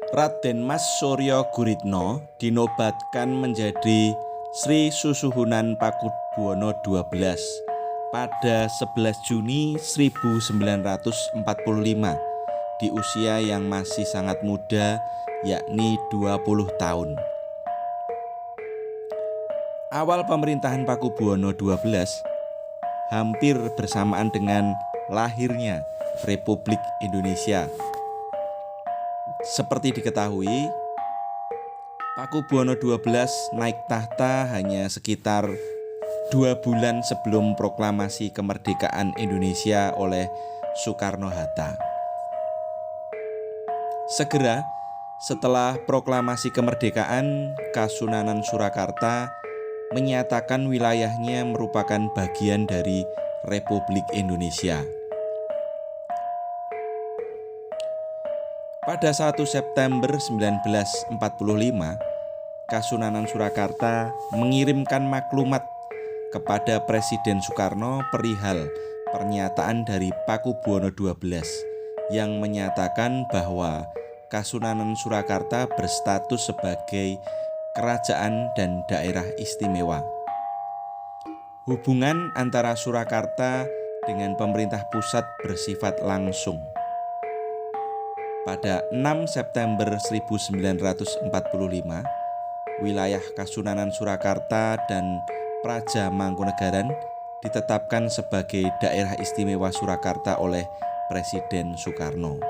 Raden Mas Surya Guritno dinobatkan menjadi Sri Susuhunan Pakubuwana XII pada 11 Juni 1945 di usia yang masih sangat muda, yakni 20 tahun. Awal pemerintahan Pakubuwana XII hampir bersamaan dengan lahirnya Republik Indonesia. Seperti diketahui, Pakubuwana XII naik tahta hanya sekitar 2 bulan sebelum proklamasi kemerdekaan Indonesia oleh Soekarno-Hatta. Segera setelah proklamasi kemerdekaan, Kasunanan Surakarta menyatakan wilayahnya merupakan bagian dari Republik Indonesia. Pada 1 September 1945, Kasunanan Surakarta mengirimkan maklumat kepada Presiden Soekarno perihal pernyataan dari Pakubuwana XII yang menyatakan bahwa Kasunanan Surakarta berstatus sebagai kerajaan dan daerah istimewa. Hubungan antara Surakarta dengan pemerintah pusat bersifat langsung. Pada 6 September 1945, wilayah Kasunanan Surakarta dan Praja Mangkunegaran ditetapkan sebagai daerah istimewa Surakarta oleh Presiden Soekarno.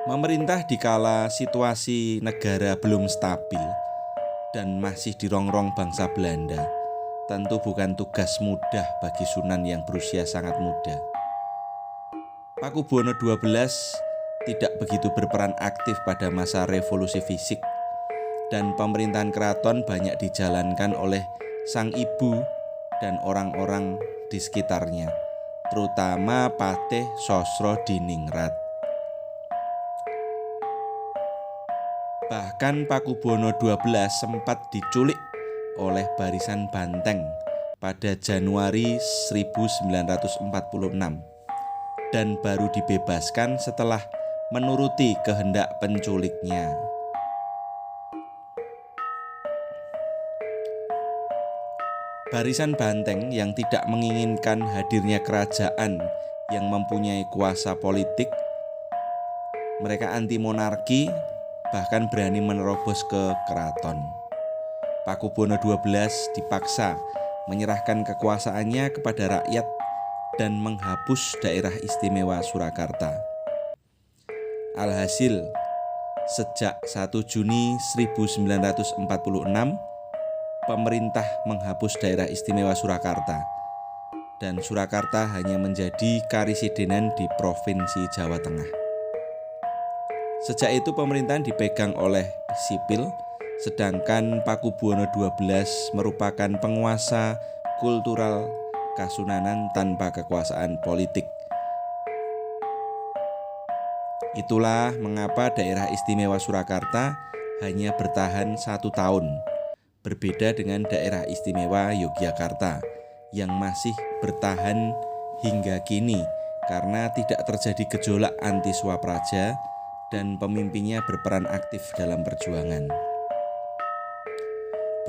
Memerintah di kala situasi negara belum stabil dan masih dirongrong bangsa Belanda tentu bukan tugas mudah bagi Sunan yang berusia sangat muda. Pakubuwana XII tidak begitu berperan aktif pada masa revolusi fisik dan pemerintahan keraton banyak dijalankan oleh sang ibu dan orang-orang di sekitarnya, terutama Patih Sosrodiningrat. Bahkan Pakubuwana XII sempat diculik oleh barisan Banteng pada Januari 1946 dan baru dibebaskan setelah menuruti kehendak penculiknya. Barisan Banteng yang tidak menginginkan hadirnya kerajaan yang mempunyai kuasa politik, mereka anti monarki, bahkan berani menerobos ke keraton. Pakubuwana XII dipaksa menyerahkan kekuasaannya kepada rakyat dan menghapus daerah istimewa Surakarta. Alhasil, sejak 1 Juni 1946, pemerintah menghapus daerah istimewa Surakarta dan Surakarta hanya menjadi karesidenan di Provinsi Jawa Tengah. Sejak itu pemerintahan dipegang oleh sipil, sedangkan Pakubuwana XII merupakan penguasa kultural Kasunanan tanpa kekuasaan politik. Itulah mengapa daerah istimewa Surakarta hanya bertahan 1 tahun, berbeda dengan daerah istimewa Yogyakarta yang masih bertahan hingga kini karena tidak terjadi gejolak anti Swapraja dan pemimpinnya berperan aktif dalam perjuangan.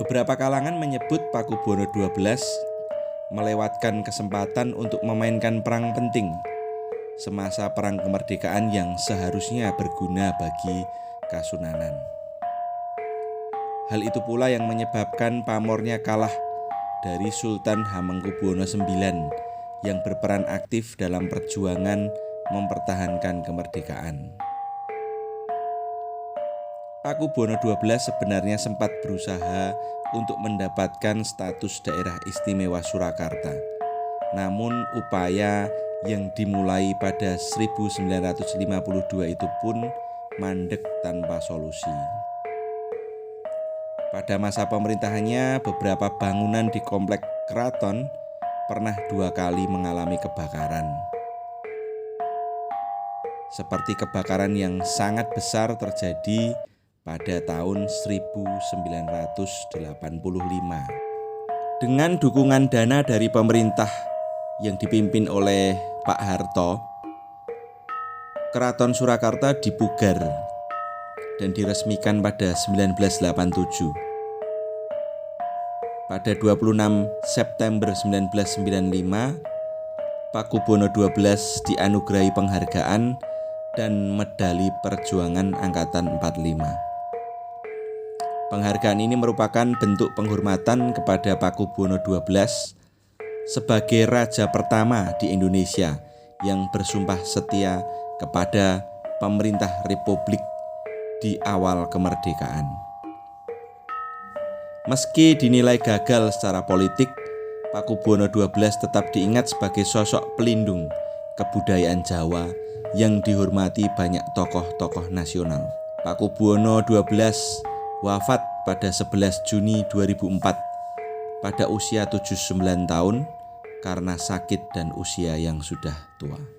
Beberapa kalangan menyebut Pakubuwana XII melewatkan kesempatan untuk memainkan peran penting semasa perang kemerdekaan yang seharusnya berguna bagi Kasunanan. Hal itu pula yang menyebabkan pamornya kalah dari Sultan Hamengkubuwono IX yang berperan aktif dalam perjuangan mempertahankan kemerdekaan. Pakubuwana XII sebenarnya sempat berusaha untuk mendapatkan status daerah istimewa Surakarta. Namun upaya yang dimulai pada 1952 itu pun mandek tanpa solusi. Pada masa pemerintahannya, beberapa bangunan di komplek keraton pernah 2 kali mengalami kebakaran. Seperti kebakaran yang sangat besar terjadi pada tahun 1985. Dengan dukungan dana dari pemerintah yang dipimpin oleh Pak Harto, Keraton Surakarta dipugar dan diresmikan pada 1987. Pada 26 September 1995, Pakubuwono XII dianugerahi penghargaan dan Medali Perjuangan Angkatan 45. Penghargaan ini merupakan bentuk penghormatan kepada Pakubuwono XII sebagai raja pertama di Indonesia yang bersumpah setia kepada pemerintah Republik di awal kemerdekaan. Meski dinilai gagal secara politik, Pakubuwono XII tetap diingat sebagai sosok pelindung kebudayaan Jawa yang dihormati banyak tokoh-tokoh nasional. Pakubuwono XII wafat pada 11 Juni 2004 pada usia 79 tahun karena sakit dan usia yang sudah tua.